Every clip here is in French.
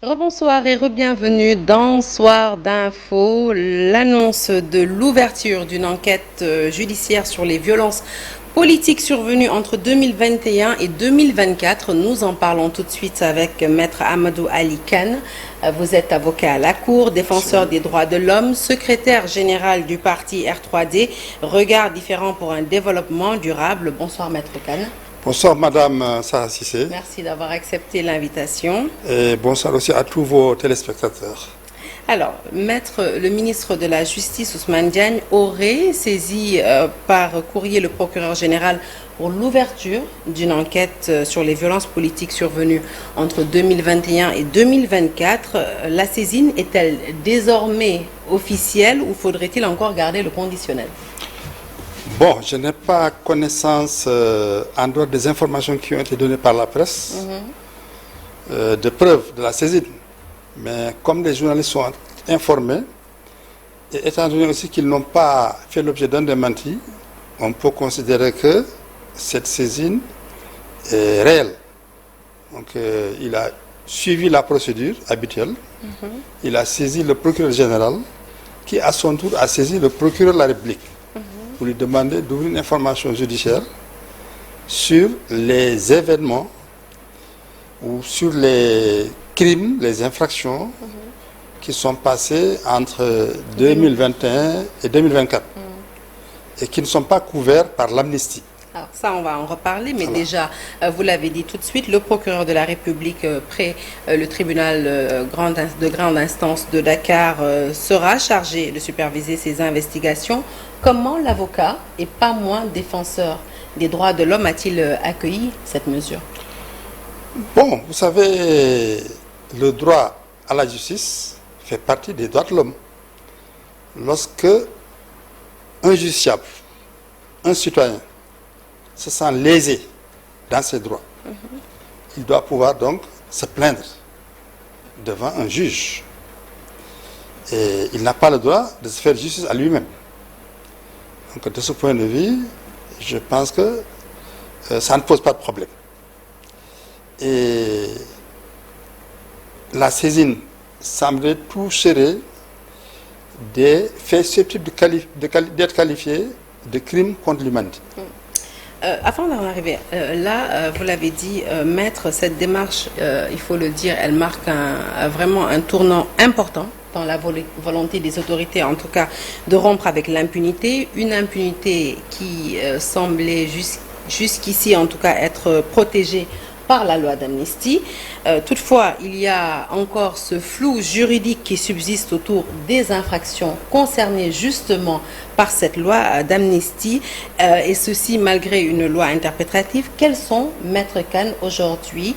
Rebonsoir et re-bienvenue dans Soir d'info. L'annonce de l'ouverture d'une enquête judiciaire sur les violences politiques survenues entre 2021 et 2024. Nous en parlons tout de suite avec Maître Amadou Ali Kane. Vous êtes avocat à la Cour, défenseur des droits de l'homme, secrétaire général du parti R3D, Regard différent pour un développement durable. Bonsoir Maître Kane. Bonsoir Madame Sarah Cissé. Merci d'avoir accepté l'invitation. Et bonsoir aussi à tous vos téléspectateurs. Alors, Maître, le ministre de la Justice, Ousmane Diagne, aurait saisi par courrier le procureur général pour l'ouverture d'une enquête sur les violences politiques survenues entre 2021 et 2024. La saisine est-elle désormais officielle ou faudrait-il encore garder le conditionnel ? Bon, je n'ai pas connaissance, en dehors des informations qui ont été données par la presse, de preuves de la saisine. Mais comme les journalistes sont informés, et étant donné aussi qu'ils n'ont pas fait l'objet d'un démenti, on peut considérer que cette saisine est réelle. Donc, il a suivi la procédure habituelle. Il a saisi le procureur général, qui à son tour a saisi le procureur de la République, pour lui demander d'ouvrir une information judiciaire sur les événements ou sur les crimes, les infractions qui sont passées entre 2021 et 2024 et qui ne sont pas couverts par l'amnistie. Alors ça, on va en reparler, mais déjà, vous l'avez dit tout de suite, le procureur de la République près le tribunal de grande instance de Dakar sera chargé de superviser ces investigations. Comment l'avocat, et pas moins défenseur des droits de l'homme, a-t-il accueilli cette mesure ? Bon, vous savez, le droit à la justice fait partie des droits de l'homme. Lorsque un justiciable, un citoyen, se sent lésé dans ses droits, il doit pouvoir donc se plaindre devant un juge. Et il n'a pas le droit de se faire justice à lui-même. Donc de ce point de vue, je pense que ça ne pose pas de problème. Et la saisine semblerait toucher des faits susceptibles d'être qualifiés de crimes contre l'humanité. Avant d'en arriver là, vous l'avez dit, Maître, cette démarche, il faut le dire, elle marque vraiment un tournant important dans la volonté des autorités, en tout cas, de rompre avec l'impunité. Une impunité qui semblait jusqu'ici, en tout cas, être protégée par la loi d'amnistie. Toutefois, il y a encore ce flou juridique qui subsiste autour des infractions concernées justement par cette loi d'amnistie, et ceci malgré une loi interprétative. Quels sont, Maître Kane, aujourd'hui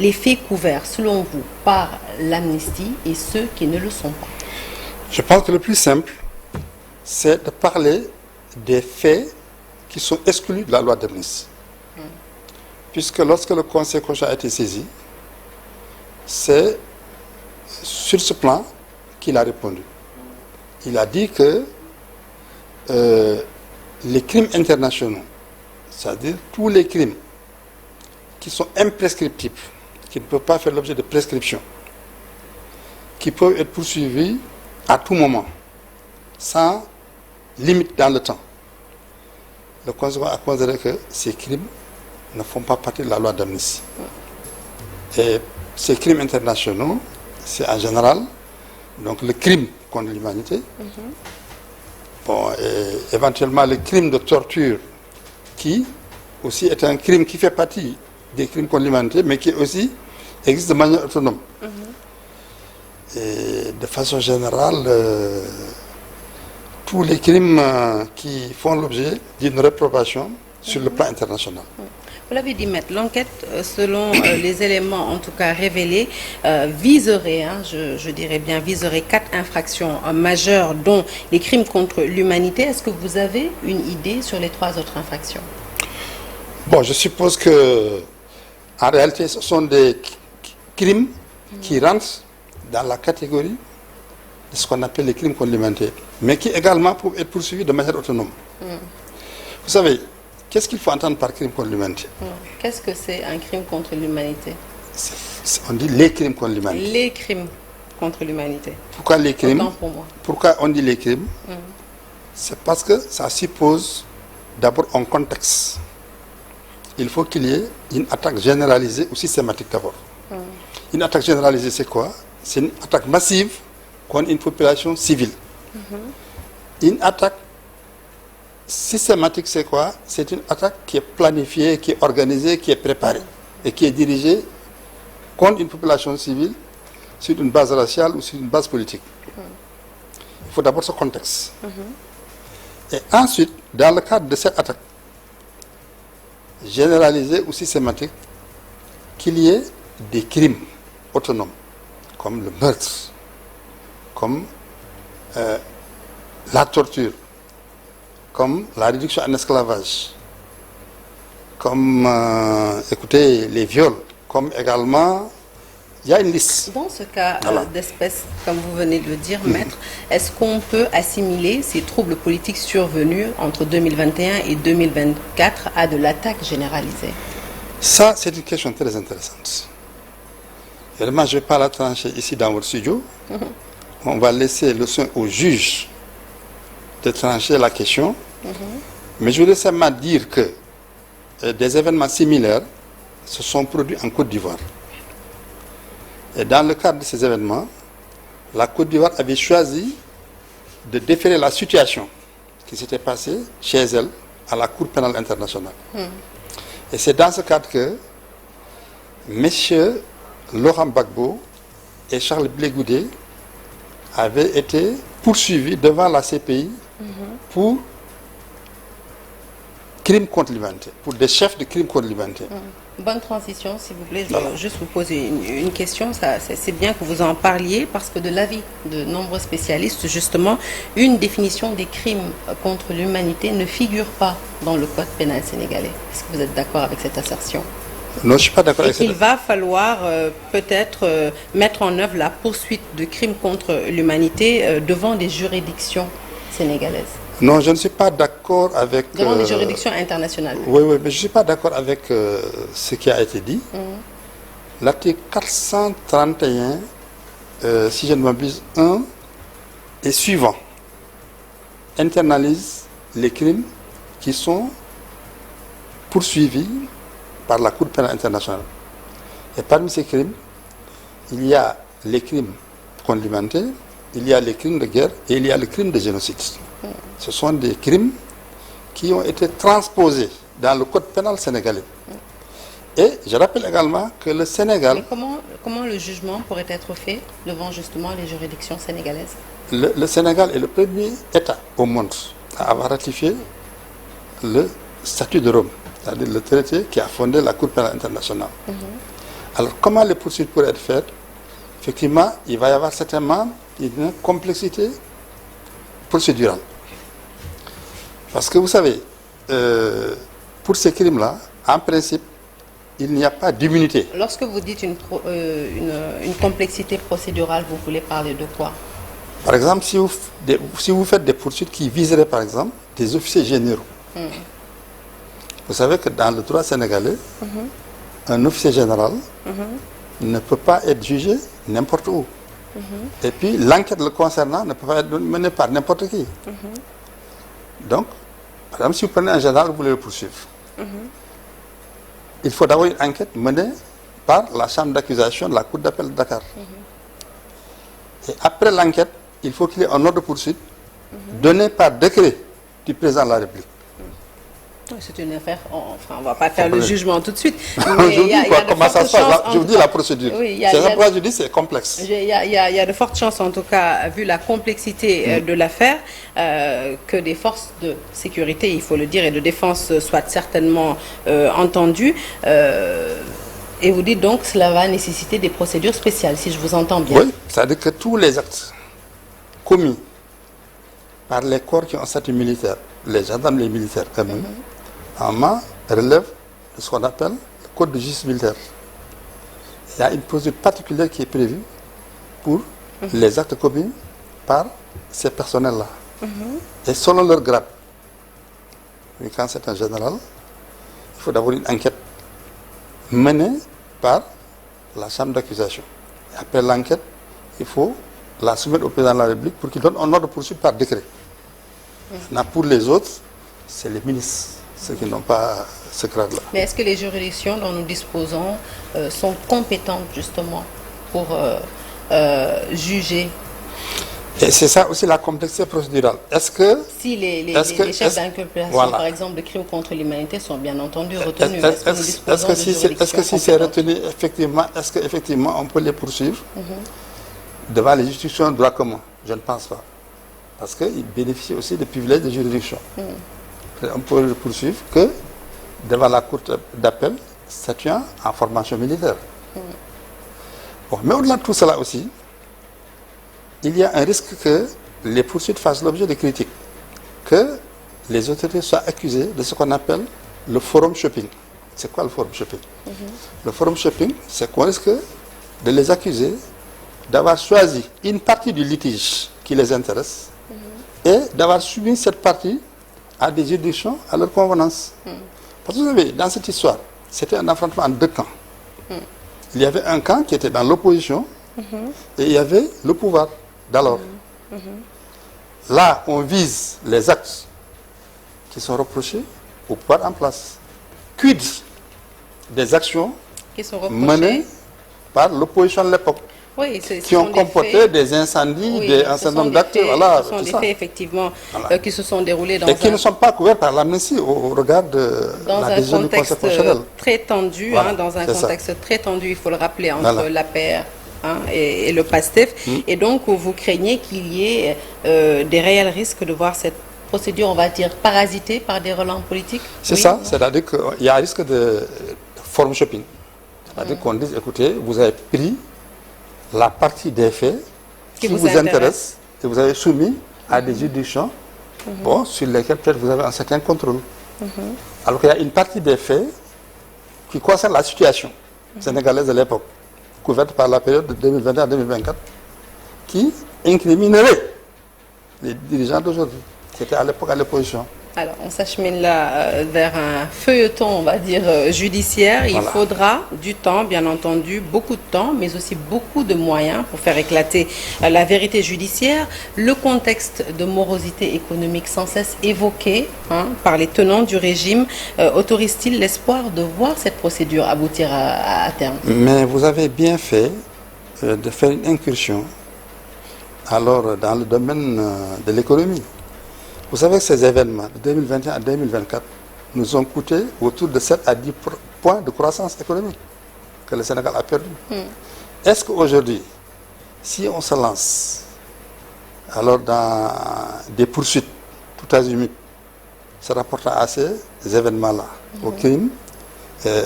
les faits couverts, selon vous, par l'amnistie et ceux qui ne le sont pas? Je pense que le plus simple, c'est de parler des faits qui sont exclus de la loi d'amnistie. Puisque lorsque le Conseil constitutionnel a été saisi, c'est sur ce plan qu'il a répondu. Il a dit que les crimes internationaux, c'est-à-dire tous les crimes qui sont imprescriptibles, qui ne peuvent pas faire l'objet de prescription, qui peuvent être poursuivis à tout moment, sans limite dans le temps. Le Conseil a considéré que ces crimes ne font pas partie de la loi d'amnistie. Et ces crimes internationaux, c'est en général donc le crime contre l'humanité, bon, et éventuellement le crime de torture, qui aussi est un crime qui fait partie des crimes contre l'humanité, mais qui aussi existe de manière autonome. Et de façon générale, tous les crimes qui font l'objet d'une réprobation sur le plan international. Vous l'avez dit, Maître, l'enquête, selon les éléments en tout cas révélés, viserait, je dirais bien, viserait 4 infractions majeures, dont les crimes contre l'humanité. Est-ce que vous avez une idée sur les 3 autres infractions? Bon, je suppose que, en réalité, ce sont des crimes qui rentrent dans la catégorie de ce qu'on appelle les crimes contre l'humanité, mais qui également peuvent être poursuivis de manière autonome. Vous savez, qu'est-ce qu'il faut entendre par crime contre l'humanité? Qu'est-ce que c'est un crime contre l'humanité? On dit les crimes contre l'humanité. Les crimes contre l'humanité. Pourquoi les crimes? Autant pour moi. Pourquoi on dit les crimes? C'est parce que ça suppose d'abord un contexte. Il faut qu'il y ait une attaque généralisée ou systématique d'abord. Une attaque généralisée, c'est quoi? C'est une attaque massive contre une population civile. Une attaque systématique, c'est quoi? C'est une attaque qui est planifiée, qui est organisée, qui est préparée et qui est dirigée contre une population civile sur une base raciale ou sur une base politique. Il faut d'abord ce contexte. Et ensuite, dans le cadre de cette attaque généralisée ou systématique, qu'il y ait des crimes autonomes, comme le meurtre, comme la torture, comme la réduction en esclavage, comme écoutez, les viols, comme également, il y a une liste. Dans ce cas d'espèce, comme vous venez de le dire, maître, est-ce qu'on peut assimiler ces troubles politiques survenus entre 2021 et 2024 à de l'attaque généralisée? Ça, c'est une question très intéressante. Vraiment, je ne vais pas la trancher ici dans votre studio. On va laisser le soin aux juges de trancher la question. Mais je voudrais seulement dire que des événements similaires se sont produits en Côte d'Ivoire. Et dans le cadre de ces événements, la Côte d'Ivoire avait choisi de déférer la situation qui s'était passée chez elle à la Cour pénale internationale. Et c'est dans ce cadre que messieurs Laurent Gbagbo et Charles Blé Goudé avaient été poursuivis devant la CPI pour crimes contre l'humanité, pour des chefs de crimes contre l'humanité. Bonne transition, s'il vous plaît. Je vais juste vous poser une question. C'est bien que vous en parliez parce que de l'avis de nombreux spécialistes, justement, une définition des crimes contre l'humanité ne figure pas dans le code pénal sénégalais. Est-ce que vous êtes d'accord avec cette assertion? Non, je ne suis pas d'accord avec ça. Il va falloir peut-être mettre en œuvre la poursuite de crimes contre l'humanité devant des juridictions sénégalaises. Non, je ne suis pas d'accord avec... Devant les juridictions internationales. Oui, mais je ne suis pas d'accord avec ce qui a été dit. L'article 431, si je ne m'abuse, 1 et suivant, internalise les crimes qui sont poursuivis par la Cour pénale internationale. Et parmi ces crimes, il y a les crimes contre l'humanité, il y a les crimes de guerre et il y a le crime de génocide. Ce sont des crimes qui ont été transposés dans le code pénal sénégalais. Et je rappelle également que le Sénégal... Mais comment le jugement pourrait être fait devant justement les juridictions sénégalaises? Le Sénégal est le premier État au monde à avoir ratifié le statut de Rome, c'est-à-dire le traité qui a fondé la Cour pénale internationale. Alors comment les poursuites pourraient être faites? Effectivement, il va y avoir certainement une complexité procédurale. Parce que vous savez, pour ces crimes-là, en principe, il n'y a pas d'immunité. Lorsque vous dites une complexité procédurale, vous voulez parler de quoi? Par exemple, si vous faites des poursuites qui viseraient, par exemple, des officiers généraux. Vous savez que dans le droit sénégalais, un officier général ne peut pas être jugé n'importe où. Et puis, l'enquête le concernant ne peut pas être menée par n'importe qui. Donc, par exemple, si vous prenez un général, vous voulez le poursuivre. Il faut d'abord une enquête menée par la chambre d'accusation de la Cour d'appel de Dakar. Et après l'enquête, il faut qu'il y ait un ordre de poursuite donné par décret du président de la République. C'est une affaire, enfin, on ne va pas faire le jugement tout de suite. Mais je vous dis comment ça se passe, je vous dis la procédure. C'est ça pourquoi je dis c'est complexe. Il y a de fortes chances, en tout cas, vu la complexité de l'affaire, que des forces de sécurité, il faut le dire, et de défense soient certainement entendues. Et vous dites donc que cela va nécessiter des procédures spéciales, si je vous entends bien. Oui, c'est-à-dire que tous les actes commis par les corps qui ont statut militaire, les gendarmes, les militaires eux-mêmes, en main relève de ce qu'on appelle le code de justice militaire. Il y a une procédure particulière qui est prévue pour les actes commis par ces personnels-là. Et selon leur grade, quand c'est un général, il faut d'abord une enquête menée par la chambre d'accusation. Après l'enquête, il faut la soumettre au président de la République pour qu'il donne un ordre de poursuite par décret. Maintenant, pour les autres, c'est les ministres, ceux qui n'ont pas ce grade-là. Mais est-ce que les juridictions dont nous disposons sont compétentes justement pour juger? Et c'est ça aussi la complexité procédurale. Est-ce que... Si les chefs d'inculpation, voilà, par exemple, de crimes contre l'humanité sont bien entendu retenus. Est-ce que si c'est retenu, effectivement, est-ce qu'effectivement on peut les poursuivre devant les juridictions de droit commun? Je ne pense pas. Parce qu'ils bénéficient aussi des privilèges de juridiction. On peut les poursuivre que devant la cour d'appel statuant en formation militaire. Bon, mais au-delà de tout cela aussi, il y a un risque que les poursuites fassent l'objet de critiques, que les autorités soient accusées de ce qu'on appelle le forum shopping. C'est quoi le forum shopping? Le forum shopping, c'est qu'on risque de les accuser d'avoir choisi une partie du litige qui les intéresse et d'avoir soumis cette partie à des juridictions à leur convenance. Parce que vous savez, dans cette histoire, c'était un affrontement en deux camps. Il y avait un camp qui était dans l'opposition et il y avait le pouvoir d'alors. Là, on vise les actes qui sont reprochés au pouvoir en place. Quid des actions qui sont menées par l'opposition de l'époque, oui, qui ont comporté des incendies, oui, un certain nombre d'actes. Voilà, ce sont des faits, effectivement, qui se sont déroulés dans qui ne sont pas couverts par l'amnistie au regard de la décision du Conseil constitutionnel. Très tendu, voilà, dans un contexte très tendu, il faut le rappeler, entre l'APR et le PASTEF. Et donc, vous craignez qu'il y ait des réels risques de voir cette procédure, on va dire, parasitée par des relents politiques? C'est ça, c'est-à-dire qu'il y a un risque de forum shopping. C'est-à-dire qu'on dit, écoutez, vous avez pris la partie des faits qui vous intéresse et vous avez soumis à des juridictions bon, sur lesquelles peut-être vous avez un certain contrôle. Alors qu'il y a une partie des faits qui concerne la situation sénégalaise de l'époque, couverte par la période de 2021 à 2024, qui incriminerait les dirigeants d'aujourd'hui, qui étaient à l'époque à l'opposition. Alors, on s'achemine là vers un feuilleton, on va dire, judiciaire. Il faudra du temps, bien entendu, beaucoup de temps, mais aussi beaucoup de moyens pour faire éclater la vérité judiciaire. Le contexte de morosité économique sans cesse évoqué par les tenants du régime autorise-t-il l'espoir de voir cette procédure aboutir à terme? Mais vous avez bien fait de faire une incursion alors dans le domaine de l'économie. Vous savez que ces événements de 2021 à 2024 nous ont coûté autour de 7 à 10 points de croissance économique que le Sénégal a perdu. Est-ce qu'aujourd'hui, si on se lance alors dans des poursuites tout azimut se rapportant à ces événements-là, aux crimes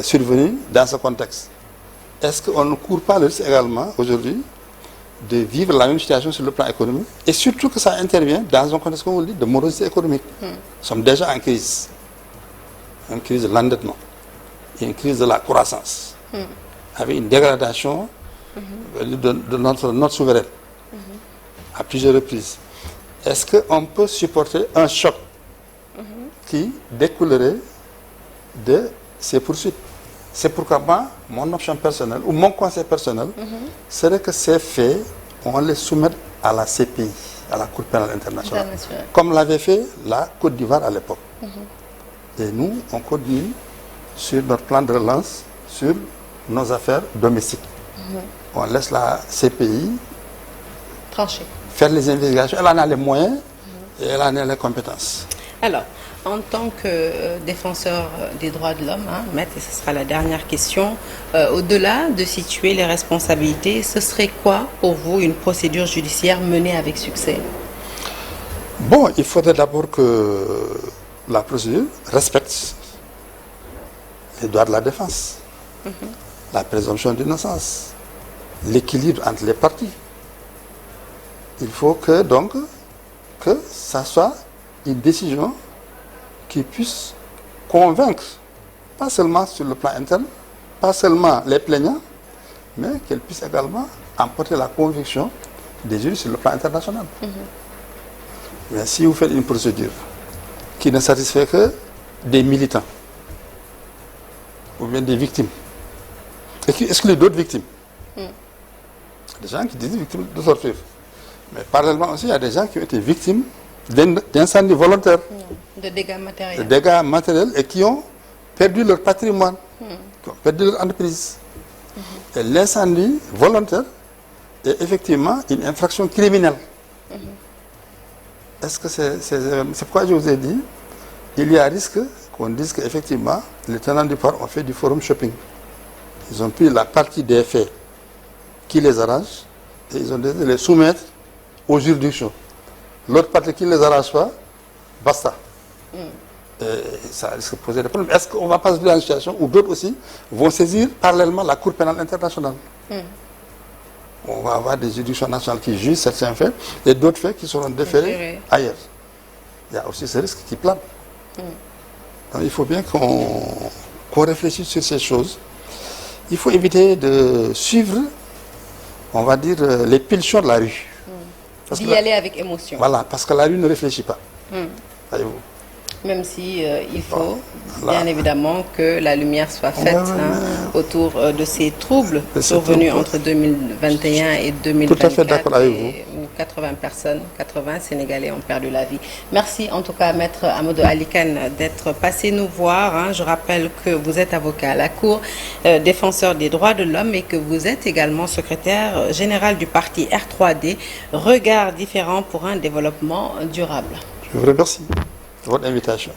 survenus dans ce contexte, est-ce qu'on ne court pas le risque également aujourd'hui de vivre la même situation sur le plan économique, et surtout que ça intervient dans un contexte, comme on dit, de morosité économique. Nous sommes déjà en crise. Une crise de l'endettement, une crise de la croissance, avec une dégradation de notre souveraineté à plusieurs reprises. Est-ce qu'on peut supporter un choc qui découlerait de ces poursuites? C'est pourquoi moi, mon option personnelle ou mon conseil personnel serait que ces faits, on les soumette à la CPI, à la Cour pénale internationale, comme l'avait fait la Côte d'Ivoire à l'époque. Et nous, on continue sur notre plan de relance, sur nos affaires domestiques. On laisse la CPI trancher, faire les investigations. Elle en a les moyens et elle en a les compétences. Alors, en tant que défenseur des droits de l'homme, Maître, et ce sera la dernière question, au-delà de situer les responsabilités, ce serait quoi pour vous une procédure judiciaire menée avec succès? Bon, il faudrait d'abord que la procédure respecte les droits de la défense, la présomption d'innocence, l'équilibre entre les parties. Il faut que donc que ça soit une décision qui puisse convaincre, pas seulement sur le plan interne, pas seulement les plaignants, mais qu'elle puisse également emporter la conviction des juges sur le plan international. Mais si vous faites une procédure qui ne satisfait que des militants, ou bien des victimes, et qui exclut d'autres victimes, Des gens qui disent victimes de torture. Mais parallèlement aussi, il y a des gens qui ont été victimes d'incendies volontaires. De dégâts matériels. De dégâts matériels et qui ont perdu leur patrimoine, qui ont perdu leur entreprise. Et l'incendie volontaire est effectivement une infraction criminelle. Est-ce que c'est pourquoi je vous ai dit, il y a risque qu'on dise qu'effectivement, les tenants du pouvoir ont fait du forum shopping. Ils ont pris la partie des faits qui les arrange et ils ont décidé de les soumettre aux juridictions. L'autre partie qui ne les arrange pas, basta. Et ça risque de poser des problèmes. Est-ce qu'on ne va pas se trouver dans une situation où d'autres aussi vont saisir parallèlement la Cour pénale internationale? On va avoir des juridictions nationales qui jugent certains faits et d'autres faits qui seront déférés ailleurs. Il y a aussi ce risque qui plane. Donc il faut bien qu'on réfléchisse sur ces choses. Il faut éviter de suivre, on va dire, les pulsions de la rue. D'y aller avec émotion. Voilà, parce que la rue ne réfléchit pas. Voyez-vous. Même si il faut, bien évidemment, que la lumière soit faite autour de ces troubles survenus entre 2021 et 2024. Tout à fait d'accord avec vous. Où 80 Sénégalais ont perdu la vie. Merci en tout cas, Maître Amadou Ali Kane, d'être passé nous voir. Je rappelle que vous êtes avocat à la Cour, défenseur des droits de l'homme et que vous êtes également secrétaire général du parti R3D, Regard différent pour un développement durable. Je vous remercie de votre invitation.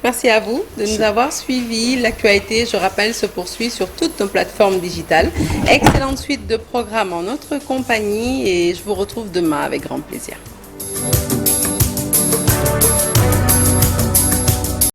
Merci à vous de nous avoir suivis. L'actualité, je rappelle, se poursuit sur toutes nos plateformes digitales. Excellente suite de programmes en notre compagnie et je vous retrouve demain avec grand plaisir.